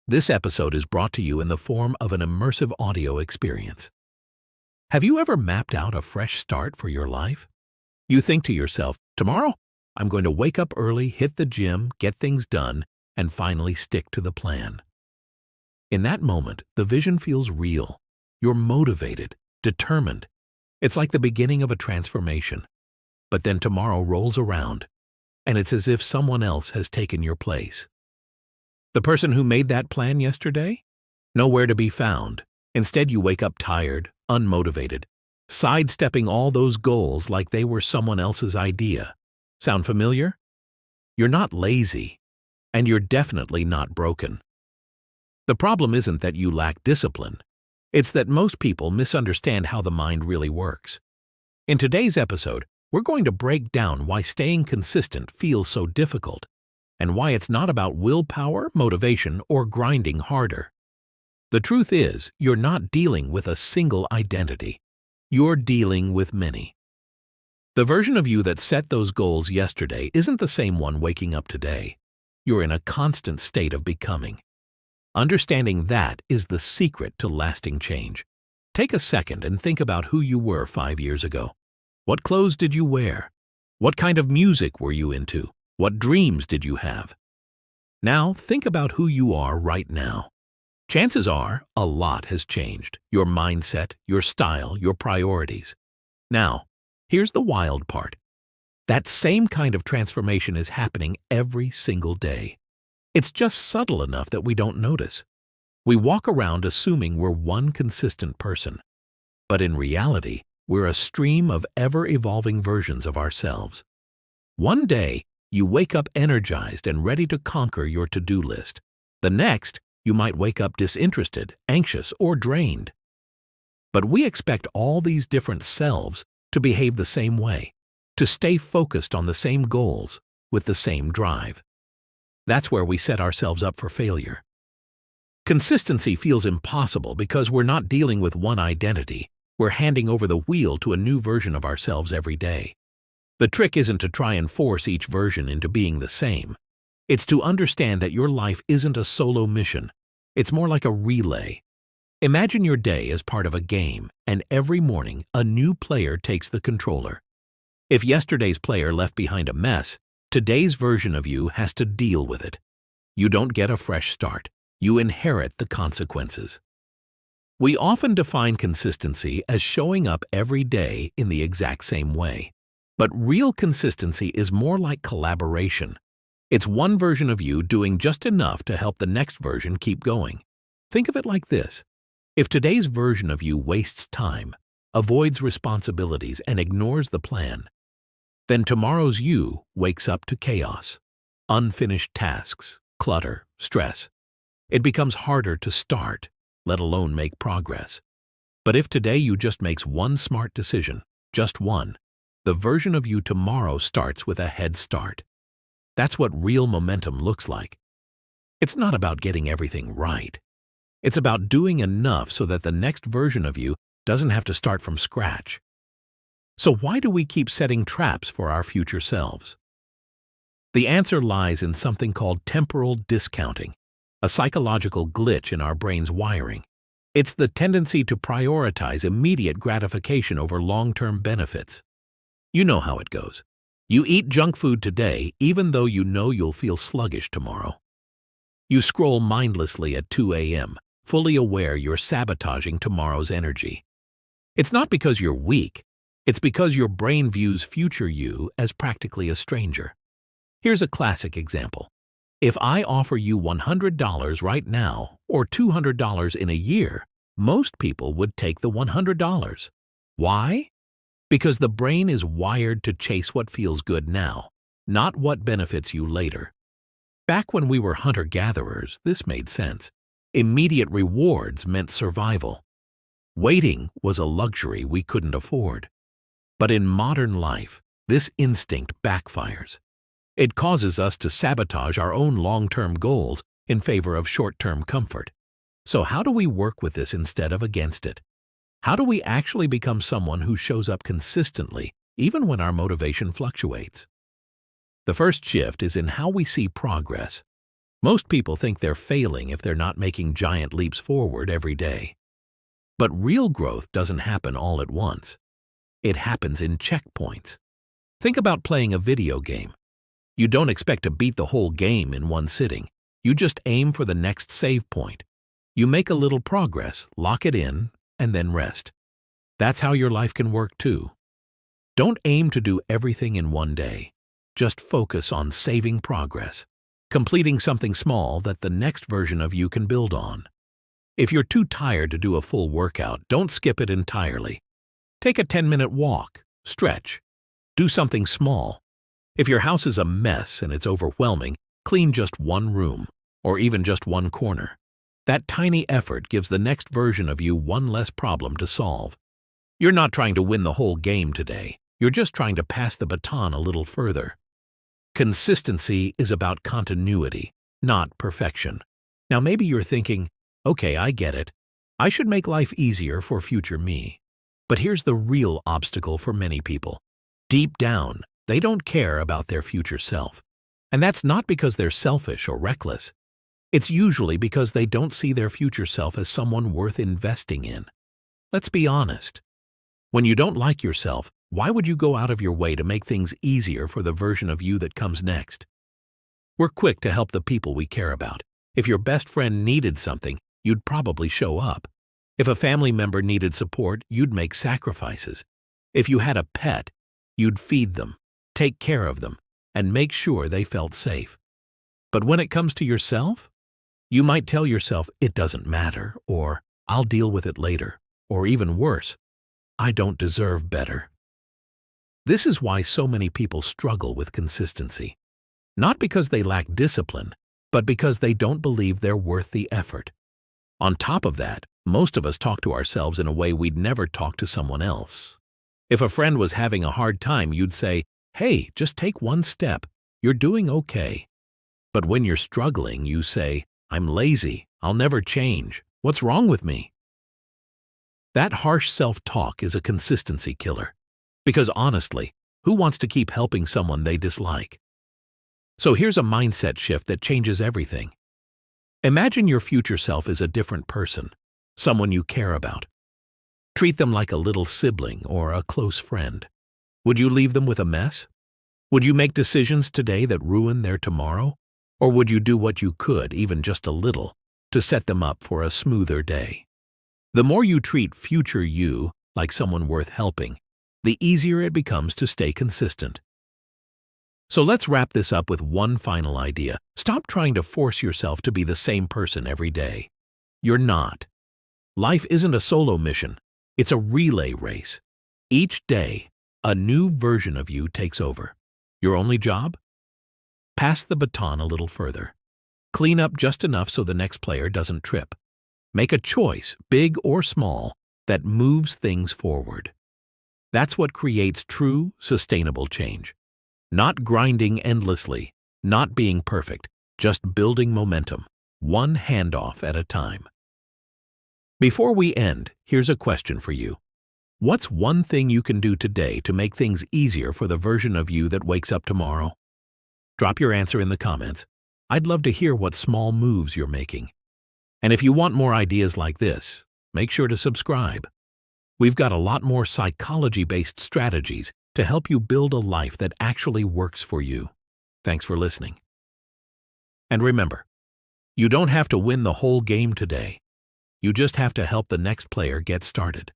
This episode is brought to you in the form of an immersive audio experience. Have you ever mapped out a fresh start for your life? You think to yourself, tomorrow, I'm going to wake up early, hit the gym, get things done, and finally stick to the plan. In that moment, the vision feels real. You're motivated, determined. It's like the beginning of a transformation. But then tomorrow rolls around, and it's as if someone else has taken your place. The person who made that plan yesterday? Nowhere to be found. Instead, you wake up tired, unmotivated, sidestepping all those goals like they were someone else's idea. Sound familiar? You're not lazy, and you're definitely not broken. The problem isn't that you lack discipline. It's that most people misunderstand how the mind really works. In today's episode, we're going to break down why staying consistent feels so difficult, and why it's not about willpower, motivation, or grinding harder. The truth is, you're not dealing with a single identity. You're dealing with many. The version of you that set those goals yesterday isn't the same one waking up today. You're in a constant state of becoming. Understanding that is the secret to lasting change. Take a second and think about who you were 5 years ago. What clothes did you wear? What kind of music were you into? What dreams did you have? Now think about who you are right now. Chances are a lot has changed. Your mindset, your style, your priorities. Now, here's the wild part. That same kind of transformation is happening every single day. It's just subtle enough that we don't notice. We walk around assuming we're one consistent person. But in reality, we're a stream of ever-evolving versions of ourselves. One day, you wake up energized and ready to conquer your to-do list. The next, you might wake up disinterested, anxious, or drained. But we expect all these different selves to behave the same way, to stay focused on the same goals with the same drive. That's where we set ourselves up for failure. Consistency feels impossible because we're not dealing with one identity. We're handing over the wheel to a new version of ourselves every day. The trick isn't to try and force each version into being the same. It's to understand that your life isn't a solo mission. It's more like a relay. Imagine your day as part of a game, and every morning a new player takes the controller. If yesterday's player left behind a mess, today's version of you has to deal with it. You don't get a fresh start. You inherit the consequences. We often define consistency as showing up every day in the exact same way. But real consistency is more like collaboration. It's one version of you doing just enough to help the next version keep going. Think of it like this. If today's version of you wastes time, avoids responsibilities, and ignores the plan, then tomorrow's you wakes up to chaos, unfinished tasks, clutter, stress. It becomes harder to start, let alone make progress. But if today you just makes one smart decision, just one, the version of you tomorrow starts with a head start. That's what real momentum looks like. It's not about getting everything right. It's about doing enough so that the next version of you doesn't have to start from scratch. So why do we keep setting traps for our future selves? The answer lies in something called temporal discounting, a psychological glitch in our brain's wiring. It's the tendency to prioritize immediate gratification over long-term benefits. You know how it goes. You eat junk food today even though you know you'll feel sluggish tomorrow. You scroll mindlessly at 2 a.m., fully aware you're sabotaging tomorrow's energy. It's not because you're weak. It's because your brain views future you as practically a stranger. Here's a classic example. If I offer you $100 right now or $200 in a year, most people would take the $100. Why? Because the brain is wired to chase what feels good now, not what benefits you later. Back when we were hunter-gatherers, this made sense. Immediate rewards meant survival. Waiting was a luxury we couldn't afford. But in modern life, this instinct backfires. It causes us to sabotage our own long-term goals in favor of short-term comfort. So how do we work with this instead of against it? How do we actually become someone who shows up consistently, even when our motivation fluctuates? The first shift is in how we see progress. Most people think they're failing if they're not making giant leaps forward every day. But real growth doesn't happen all at once. It happens in checkpoints. Think about playing a video game. You don't expect to beat the whole game in one sitting. You just aim for the next save point. You make a little progress, lock it in, and then rest. That's how your life can work too. Don't aim to do everything in one day. Just focus on saving progress, completing something small that the next version of you can build on. If you're too tired to do a full workout, don't skip it entirely. Take a 10-minute walk, stretch, do something small. If your house is a mess and it's overwhelming, clean just one room, or even just one corner. That tiny effort gives the next version of you one less problem to solve. You're not trying to win the whole game today. You're just trying to pass the baton a little further. Consistency is about continuity, not perfection. Now maybe you're thinking, okay, I get it. I should make life easier for future me. But here's the real obstacle for many people. Deep down, they don't care about their future self. And that's not because they're selfish or reckless. It's usually because they don't see their future self as someone worth investing in. Let's be honest. When you don't like yourself, why would you go out of your way to make things easier for the version of you that comes next? We're quick to help the people we care about. If your best friend needed something, you'd probably show up. If a family member needed support, you'd make sacrifices. If you had a pet, you'd feed them, take care of them, and make sure they felt safe. But when it comes to yourself, you might tell yourself it doesn't matter, or I'll deal with it later, or even worse, I don't deserve better. This is why so many people struggle with consistency. Not because they lack discipline, but because they don't believe they're worth the effort. On top of that, most of us talk to ourselves in a way we'd never talk to someone else. If a friend was having a hard time, you'd say, "Hey, just take one step. You're doing okay." But when you're struggling, you say, "I'm lazy. I'll never change. What's wrong with me?" That harsh self-talk is a consistency killer. Because honestly, who wants to keep helping someone they dislike? So here's a mindset shift that changes everything. Imagine your future self is a different person, someone you care about. Treat them like a little sibling or a close friend. Would you leave them with a mess? Would you make decisions today that ruin their tomorrow? Or would you do what you could, even just a little, to set them up for a smoother day? The more you treat future you like someone worth helping, the easier it becomes to stay consistent. So let's wrap this up with one final idea. Stop trying to force yourself to be the same person every day. You're not. Life isn't a solo mission. It's a relay race. Each day, a new version of you takes over. Your only job? Pass the baton a little further. Clean up just enough so the next player doesn't trip. Make a choice, big or small, that moves things forward. That's what creates true, sustainable change. Not grinding endlessly, not being perfect, just building momentum, one handoff at a time. Before we end, here's a question for you. What's one thing you can do today to make things easier for the version of you that wakes up tomorrow? Drop your answer in the comments. I'd love to hear what small moves you're making. And if you want more ideas like this, make sure to subscribe. We've got a lot more psychology-based strategies to help you build a life that actually works for you. Thanks for listening. And remember, you don't have to win the whole game today. You just have to help the next player get started.